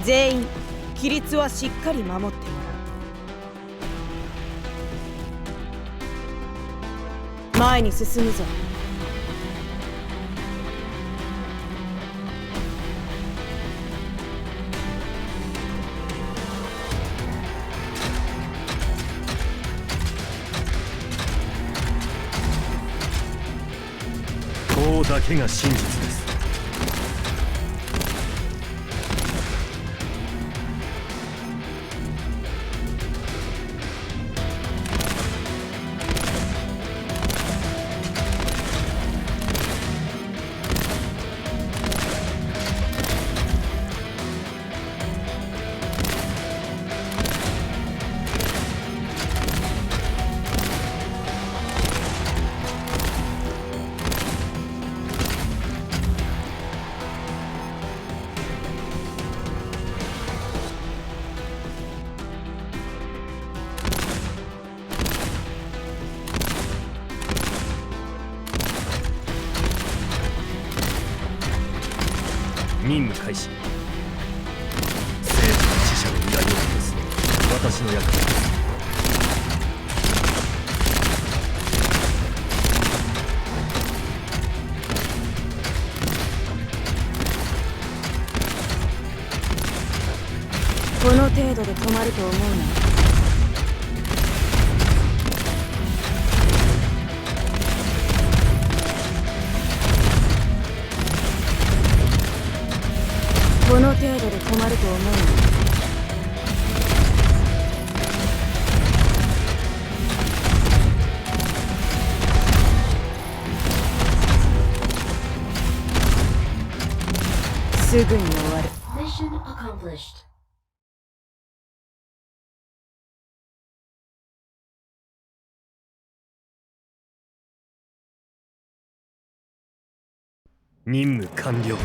全員規律はしっかり守ってもらう。前に進むぞ。こうだけが真実です。任務開始。生徒の死者の依頼を許すのが私の役目です。この程度で止まると思うな。この程度で止まると思うな。すぐに終わる。Mission accomplished. 任務完了。